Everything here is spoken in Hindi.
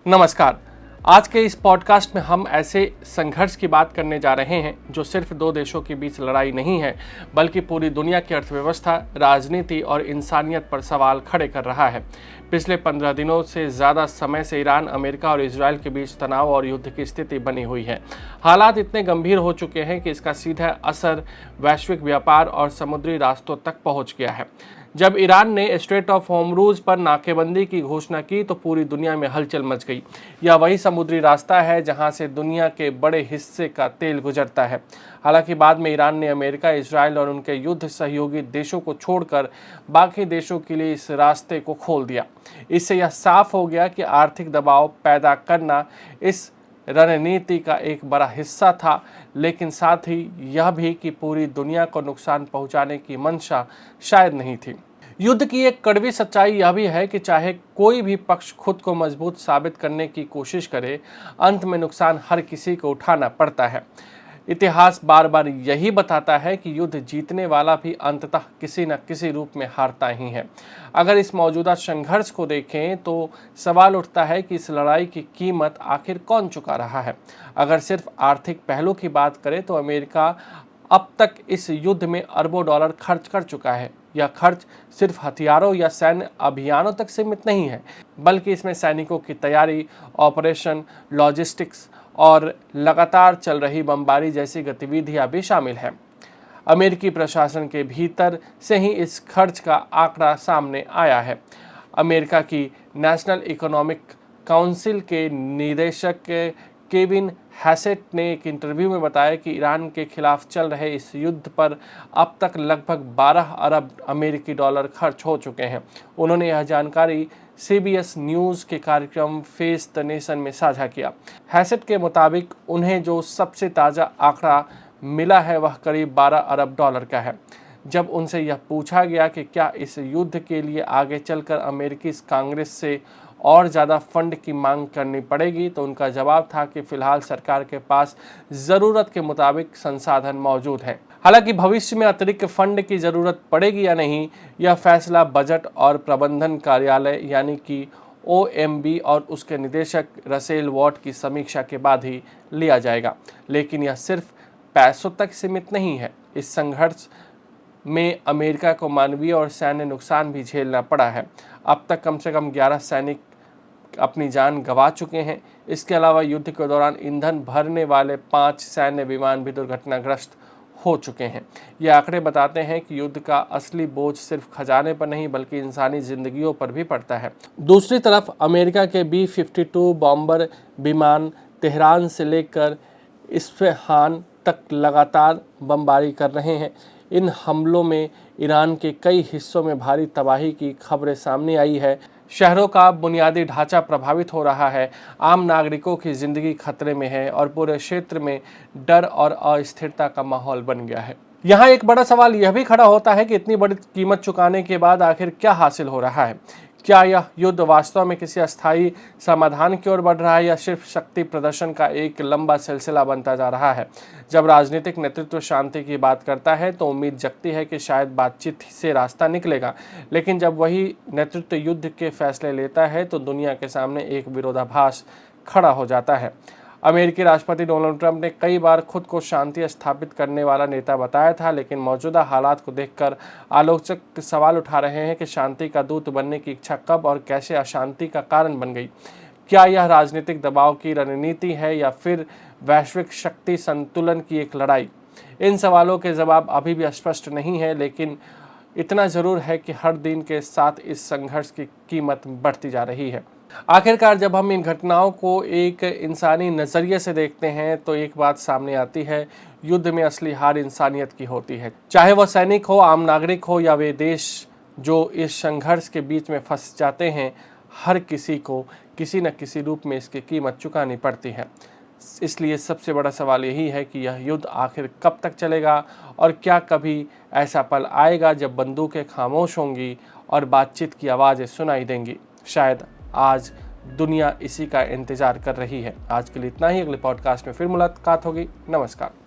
नमस्कार। आज के इस पॉडकास्ट में हम ऐसे संघर्ष की बात करने जा रहे हैं जो सिर्फ दो देशों के बीच लड़ाई नहीं है, बल्कि पूरी दुनिया की अर्थव्यवस्था, राजनीति और इंसानियत पर सवाल खड़े कर रहा है। पिछले 15 दिनों से ज़्यादा समय से ईरान, अमेरिका और इजरायल के बीच तनाव और युद्ध की स्थिति बनी हुई है। हालात इतने गंभीर हो चुके हैं कि इसका सीधा असर वैश्विक व्यापार और समुद्री रास्तों तक पहुंच गया है। जब ईरान ने स्ट्रेट ऑफ होर्मुज़ पर नाकेबंदी की घोषणा की तो पूरी दुनिया में हलचल मच गई। यह वही समुद्री रास्ता है जहां से दुनिया के बड़े हिस्से का तेल गुजरता है। हालांकि बाद में ईरान ने अमेरिका, इजरायल और उनके युद्ध सहयोगी देशों को छोड़कर बाकी देशों के लिए इस रास्ते को खोल दिया। इससे यह साफ हो गया कि आर्थिक दबाव पैदा करना इस रणनीति का एक बड़ा हिस्सा था, लेकिन साथ ही यह भी कि पूरी दुनिया को नुकसान पहुंचाने की मंशा शायद नहीं थी। युद्ध की एक कड़वी सच्चाई यह भी है कि चाहे कोई भी पक्ष खुद को मजबूत साबित करने की कोशिश करे, अंत में नुकसान हर किसी को उठाना पड़ता है। इतिहास बार बार यही बताता है कि युद्ध जीतने वाला भी अंततः किसी न किसी रूप में हारता ही है। अगर इस मौजूदा संघर्ष को देखें तो सवाल उठता है कि इस लड़ाई की कीमत आखिर कौन चुका रहा है। अगर सिर्फ आर्थिक पहलू की बात करें तो अमेरिका अब तक इस युद्ध में अरबों डॉलर खर्च कर चुका है। यह खर्च सिर्फ हथियारों या सैन्य अभियानों तक सीमित नहीं है, बल्कि इसमें सैनिकों की तैयारी, ऑपरेशन, लॉजिस्टिक्स और लगातार चल रही बमबारी जैसी गतिविधियां भी शामिल हैं। अमेरिकी प्रशासन के भीतर से ही इस खर्च का आंकड़ा सामने आया है। अमेरिका की नेशनल इकोनॉमिक काउंसिल के निदेशक केविन हैसेट ने एक इंटरव्यू में बताया कि ईरान के खिलाफ चल रहे इस युद्ध पर अब तक लगभग 12 अरब अमेरिकी डॉलर खर्च हो चुके हैं। उन्होंने यह जानकारी CBS न्यूज़ के कार्यक्रम फेस द नेशन में साझा किया। हैसेट के मुताबिक उन्हें जो सबसे ताज़ा आंकड़ा मिला है वह करीब 12 अरब डॉलर का है। जब उनसे यह पूछा गया कि क्या इस युद्ध के लिए आगे चलकर अमेरिकी कांग्रेस से और ज़्यादा फंड की मांग करनी पड़ेगी, तो उनका जवाब था कि फिलहाल सरकार के पास ज़रूरत के मुताबिक संसाधन मौजूद हैं। हालांकि भविष्य में अतिरिक्त फंड की ज़रूरत पड़ेगी या नहीं, यह फैसला बजट और प्रबंधन कार्यालय यानी कि OMB और उसके निदेशक रसेल वॉट की समीक्षा के बाद ही लिया जाएगा। लेकिन यह सिर्फ पैसों तक सीमित नहीं है। इस संघर्ष में अमेरिका को मानवीय और सैन्य नुकसान भी झेलना पड़ा है। अब तक कम से कम 11 सैनिक अपनी जान गंवा चुके हैं। इसके अलावा युद्ध के दौरान ईंधन भरने वाले 5 सैन्य विमान भी दुर्घटनाग्रस्त हो चुके हैं। ये आंकड़े बताते हैं कि युद्ध का असली बोझ सिर्फ खजाने पर नहीं बल्कि इंसानी जिंदगियों पर भी पड़ता है। दूसरी तरफ अमेरिका के B-52 बॉम्बर विमान तेहरान से लेकर इस्फहान तक लगातार बमबारी कर रहे हैं। इन हमलों में ईरान के कई हिस्सों में भारी तबाही की खबरें सामने आई है। शहरों का बुनियादी ढांचा प्रभावित हो रहा है, आम नागरिकों की जिंदगी खतरे में है और पूरे क्षेत्र में डर और अस्थिरता का माहौल बन गया है। यहाँ एक बड़ा सवाल यह भी खड़ा होता है कि इतनी बड़ी कीमत चुकाने के बाद आखिर क्या हासिल हो रहा है। क्या यह युद्ध वास्तव में किसी अस्थायी समाधान की ओर बढ़ रहा है या सिर्फ शक्ति प्रदर्शन का एक लंबा सिलसिला बनता जा रहा है। जब राजनीतिक नेतृत्व शांति की बात करता है तो उम्मीद जगती है कि शायद बातचीत से रास्ता निकलेगा, लेकिन जब वही नेतृत्व युद्ध के फैसले लेता है तो दुनिया के सामने एक विरोधाभास खड़ा हो जाता है। अमेरिकी राष्ट्रपति डोनाल्ड ट्रंप ने कई बार खुद को शांति स्थापित करने वाला नेता बताया था, लेकिन मौजूदा हालात को देखकर आलोचक सवाल उठा रहे हैं कि शांति का दूत बनने की इच्छा कब और कैसे अशांति का कारण बन गई। क्या यह राजनीतिक दबाव की रणनीति है या फिर वैश्विक शक्ति संतुलन की एक लड़ाई? इन सवालों के जवाब अभी भी स्पष्ट नहीं है, लेकिन इतना ज़रूर है कि हर दिन के साथ इस संघर्ष की कीमत बढ़ती जा रही है। आखिरकार जब हम इन घटनाओं को एक इंसानी नज़रिए से देखते हैं तो एक बात सामने आती है, युद्ध में असली हार इंसानियत की होती है। चाहे वह सैनिक हो, आम नागरिक हो या वे देश जो इस संघर्ष के बीच में फंस जाते हैं, हर किसी को किसी न किसी रूप में इसकी कीमत चुकानी पड़ती है। इसलिए सबसे बड़ा सवाल यही है कि यह युद्ध आखिर कब तक चलेगा और क्या कभी ऐसा पल आएगा जब बंदूकें खामोश होंगी और बातचीत की आवाज़ें सुनाई देंगी। शायद आज दुनिया इसी का इंतज़ार कर रही है। आज के लिए इतना ही। अगले पॉडकास्ट में फिर मुलाकात होगी। नमस्कार।